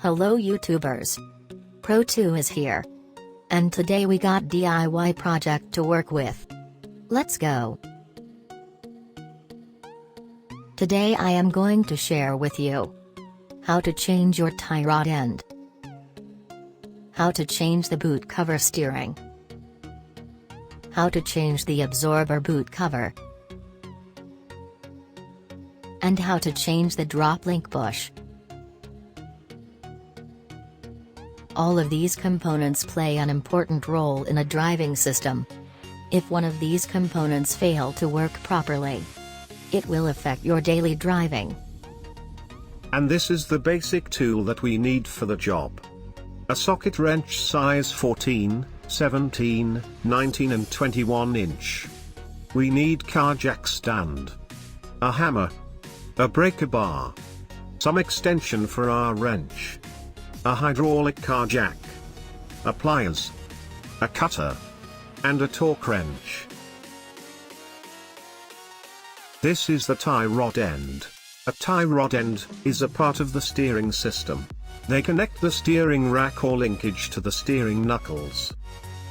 Hello YouTubers. Pro 2 is here. And today we got DIY project to work with. Let's go. Today I am going to share with you how to change your tie rod end, how to change the boot cover steering, how to change the absorber boot cover, and how to change the drop link bush. All of these components play an important role in a driving system. If one of these components fail to work properly, it will affect your daily driving. And this is the basic tool that we need for the job. A socket wrench size 14, 17, 19 and 21 inch. We need car jack stand, a hammer, a breaker bar, some extension for our wrench, a hydraulic car jack, a pliers, a cutter, and a torque wrench. This is the tie rod end. A tie rod end is a part of the steering system. They connect the steering rack or linkage to the steering knuckles.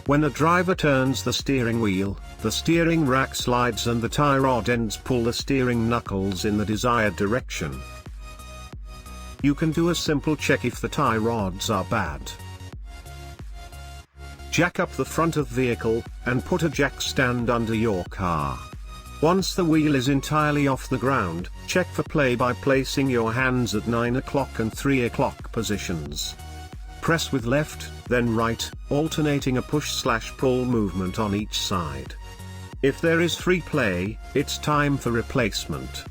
When a driver turns the steering wheel, the steering rack slides and the tie rod ends pull the steering knuckles in the desired direction. You can do a simple check if the tie rods are bad. Jack up the front of vehicle, and put a jack stand under your car. Once the wheel is entirely off the ground, check for play by placing your hands at 9 o'clock and 3 o'clock positions. Press with left, then right, alternating a push/pull movement on each side. If there is free play, it's time for replacement.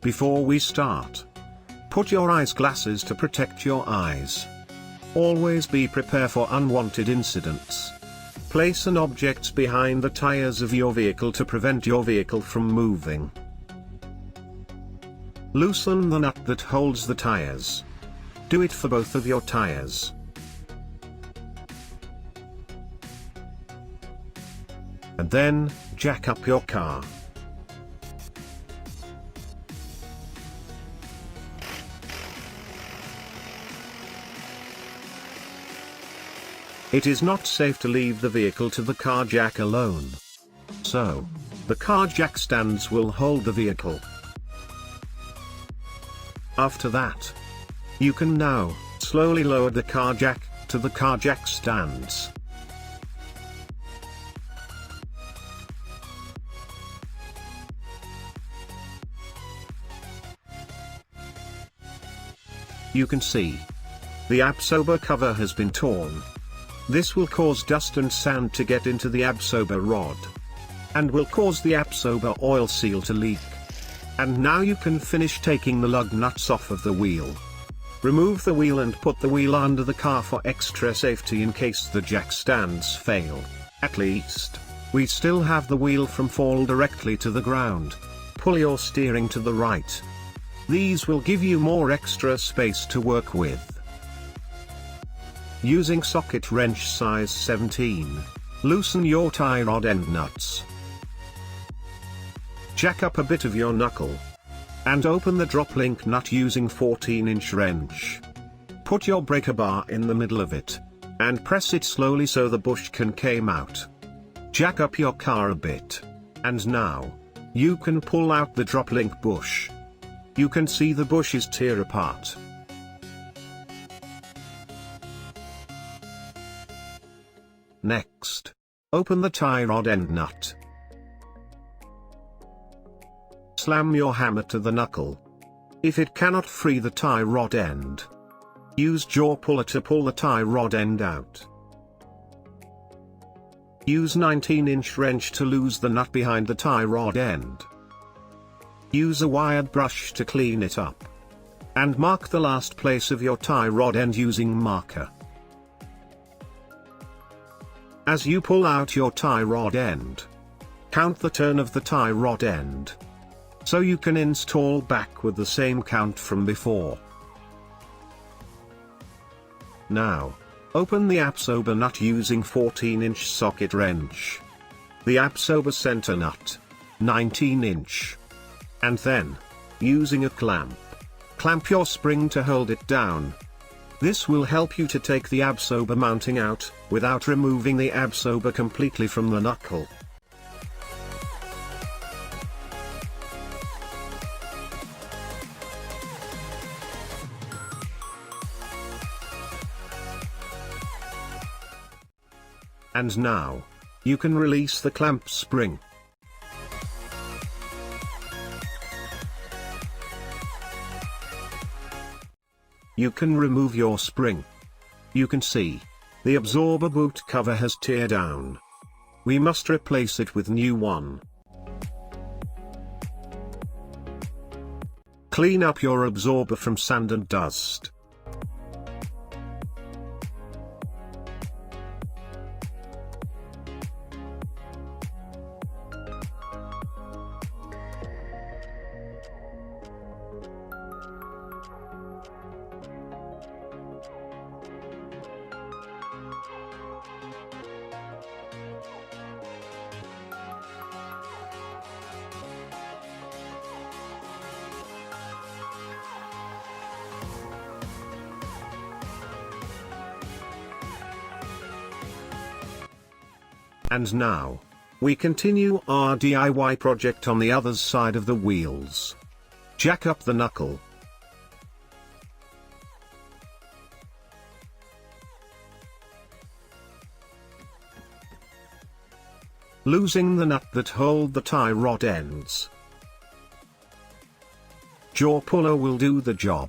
Before we start, put your eyes glasses to protect your eyes. Always be prepared for unwanted incidents. Place an object behind the tires of your vehicle to prevent your vehicle from moving. Loosen the nut that holds the tires. Do it for both of your tires. And then, jack up your car. It is not safe to leave the vehicle to the car jack alone. So, the car jack stands will hold the vehicle. After that, you can now slowly lower the car jack to the car jack stands. You can see the Absober cover has been torn. This will cause dust and sand to get into the Absober rod, and will cause the Absober oil seal to leak. And now you can finish taking the lug nuts off of the wheel. Remove the wheel and put the wheel under the car for extra safety in case the jack stands fail. At least, we still have the wheel from fall directly to the ground. Pull your steering to the right. These will give you more extra space to work with. Using socket wrench size 17, loosen your tie rod end nuts. Jack up a bit of your knuckle. And open the drop link nut using 14-inch wrench. Put your breaker bar in the middle of it, and press it slowly so the bush can come out. Jack up your car a bit. And now, you can pull out the drop link bush. You can see the bushes tear apart. Next, open the tie rod end nut. Slam your hammer to the knuckle. If it cannot free the tie rod end, use jaw puller to pull the tie rod end out. Use 19-inch wrench to loose the nut behind the tie rod end. Use a wired brush to clean it up. And mark the last place of your tie rod end using marker. As you pull out your tie rod end, count the turn of the tie rod end, so you can install back with the same count from before. Now, Open the Absober nut using 14-inch socket wrench. The Absober center nut, 19-inch. And then, using a clamp, clamp your spring to hold it down. This will help you to take the Absober mounting out, without removing the Absober completely from the knuckle. And now, you can release the clamp spring. You can remove your spring. You can see, the Absober boot cover has tear down. We must replace it with new one. Clean up your Absober from sand and dust. And now, we continue our DIY project on the other side of the wheels. Jack up the knuckle. Losing the nut that hold the tie rod ends. Jaw puller will do the job.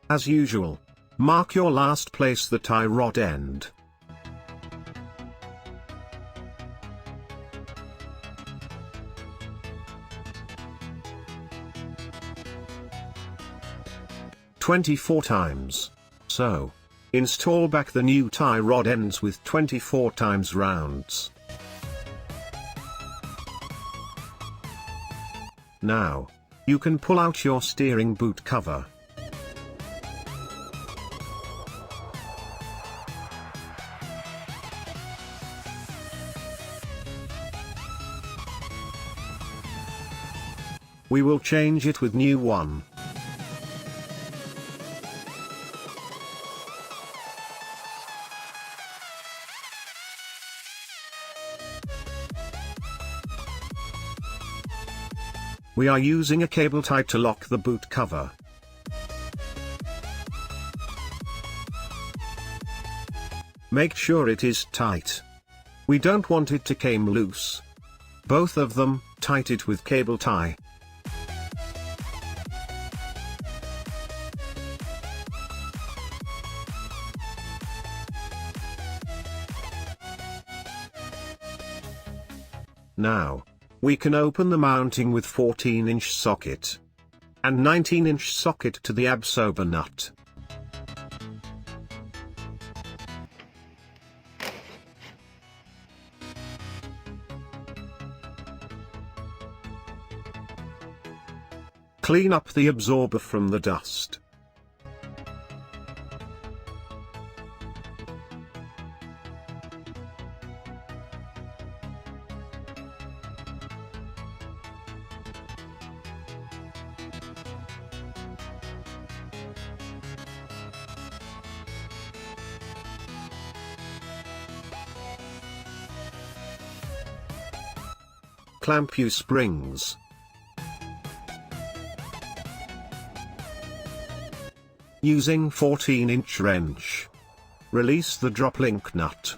As usual, mark your last place the tie rod end. "24 times. So, install back the new tie rod ends with 24 times rounds. Now, you can pull out your steering boot cover. We will change it with new one. We are using a cable tie to lock the boot cover. Make sure it is tight. We don't want it to come loose. Both of them, tight it with cable tie. Now, we can open the mounting with 14-inch socket and 19-inch socket to the Absober nut. Clean up the Absober from the dust. clamp you springs. Using 14-inch wrench. Release the drop link nut.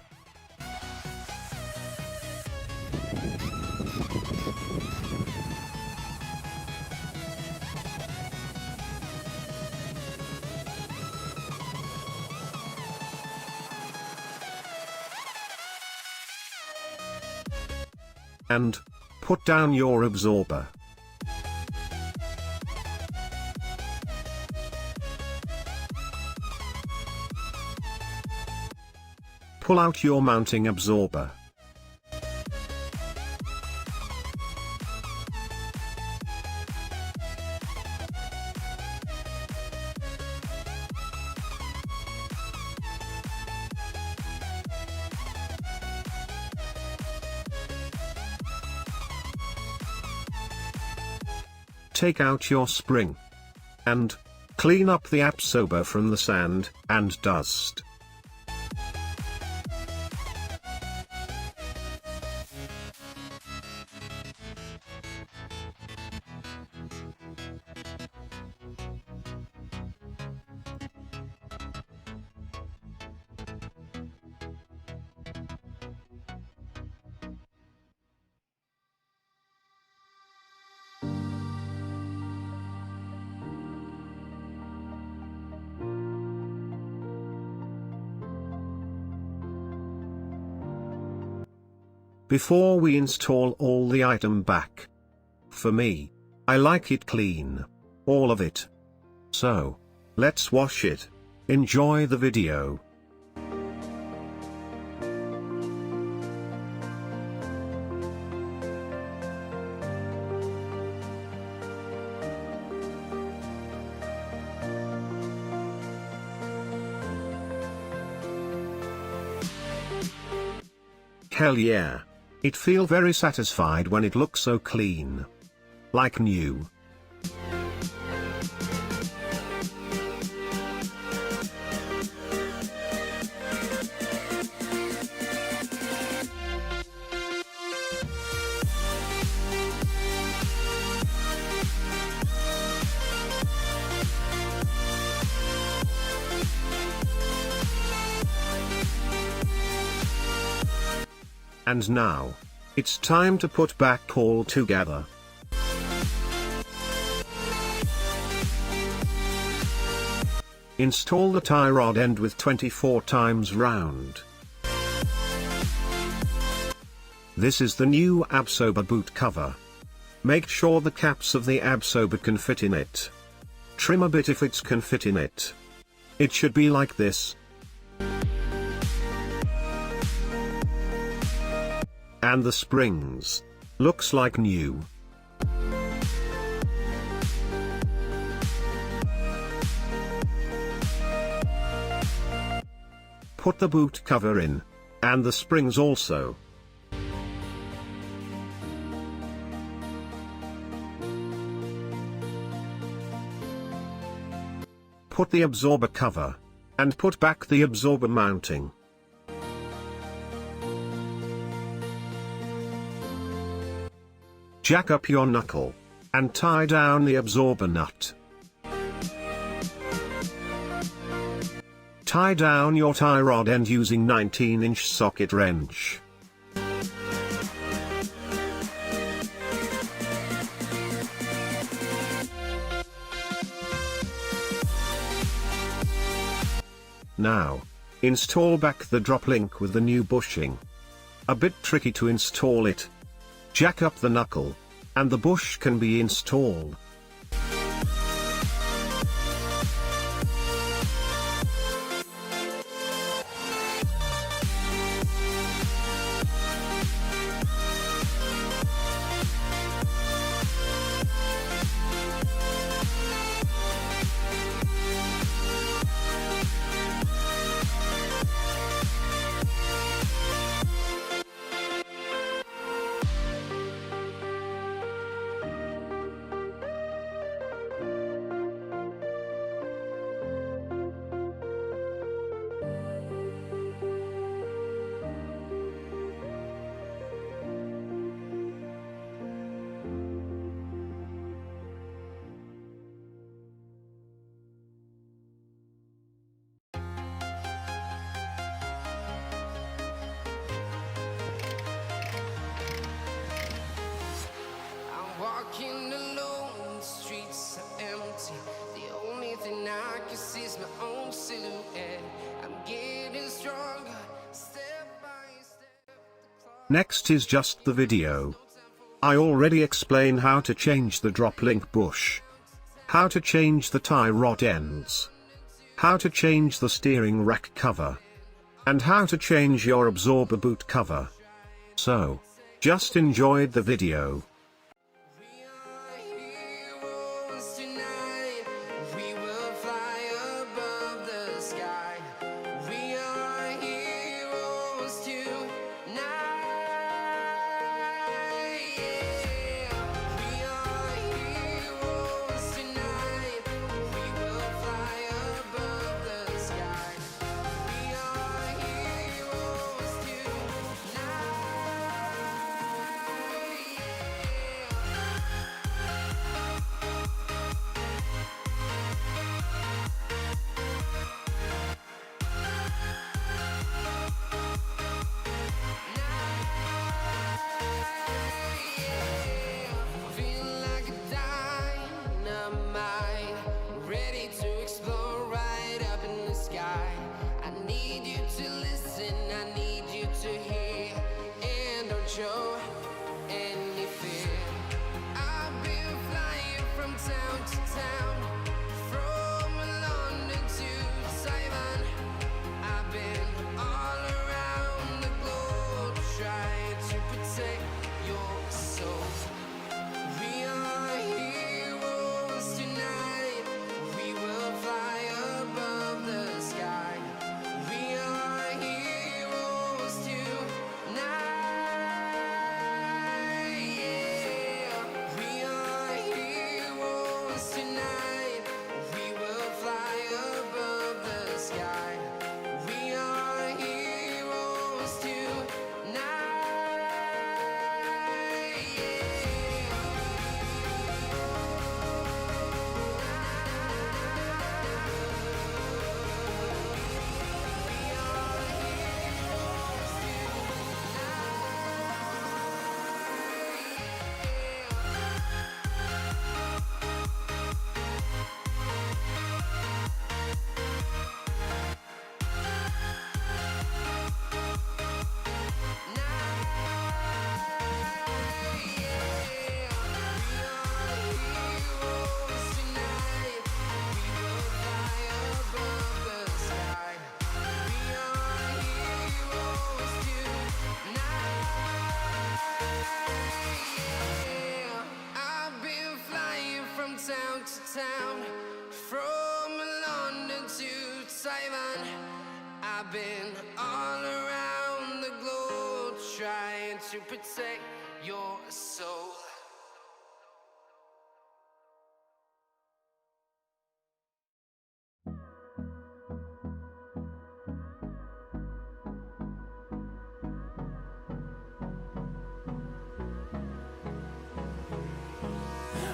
And put down your absorber. Pull out your mounting absorber. Take out your spring. And clean up the absorber from the sand and dust. Before we install all the item back. For me, I like it clean. All of it. So, let's wash it. Enjoy the video. Hell yeah. It feel very satisfied when it looks so clean. Like new. And now, it's time to put back all together. Install the tie rod end with 24 times round. This is the new Absober boot cover. Make sure the caps of the Absober can fit in it. Trim a bit if it can fit in it. It should be like this. And the springs. Looks like new. Put the boot cover in. And the springs also. Put the absorber cover. And put back the absorber mounting. Jack up your knuckle. And tie down the absorber nut. Tie down your tie rod end using 19-inch socket wrench. Now, install back the drop link with the new bushing. A bit tricky to install it. Jack up the knuckle, and the bush can be installed. walking alone, the streets are empty. The only thing I can see is my own silhouette. I'm getting stronger, step by step. Next is just the video. I already explained how to change the drop link bush, how to change the tie rod ends, how to change the steering rack cover, and how to change your absorber boot cover. So, just enjoyed the video. We are heroes tonight. We will fly above the sky. We are heroes tonight. Yeah. We are heroes tonight. We will fly above the sky. We are heroes tonight. Feeling like a dynamite, ready to explode right up in the sky. I need you to listen, I need you to hear, and don't show any fear. I've been flying from town to town, from London to Taiwan. I've been all around the globe trying to protect your soul. We are heroes tonight. We will fly above the sky. We are heroes tonight. Yeah. We are heroes tonight. We will fly above the sky. We are heroes tonight. I've been flying from town to town, from London to Taiwan. I've been all around the globe trying to protect your soul.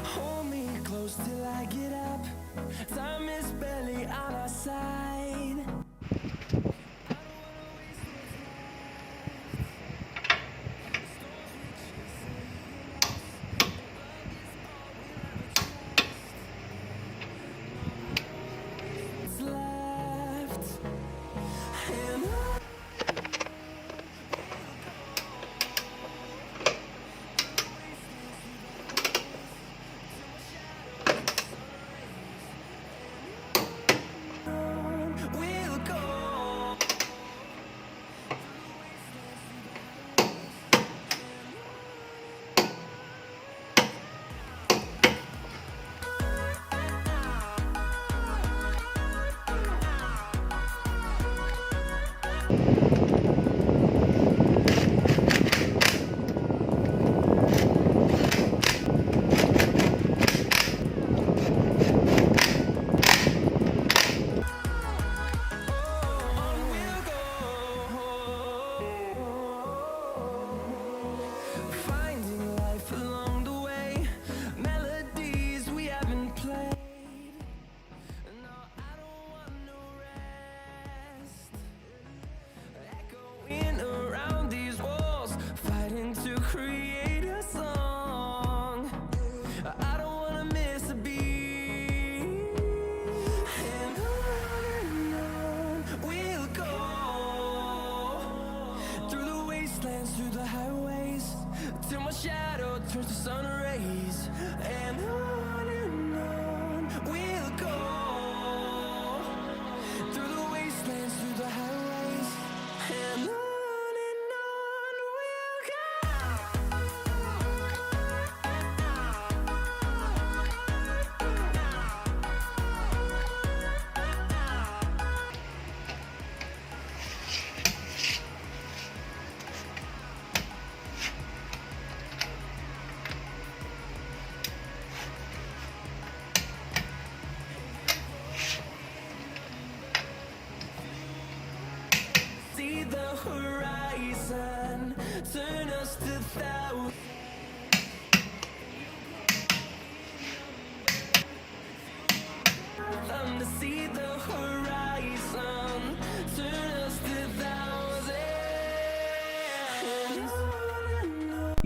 Hold me close till I get up. Time is barely on our side. What's left? And I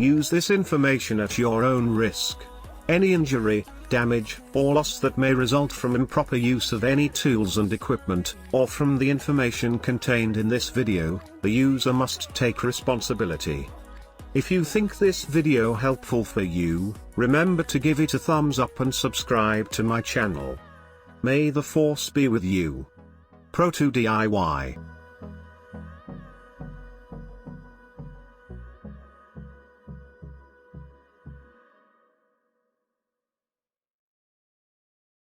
Use this information at your own risk. Any injury, damage, or loss that may result from improper use of any tools and equipment, or from the information contained in this video, the user must take responsibility. If you think this video helpful for you, remember to give it a thumbs up and subscribe to my channel. May the force be with you. Pro to DIY.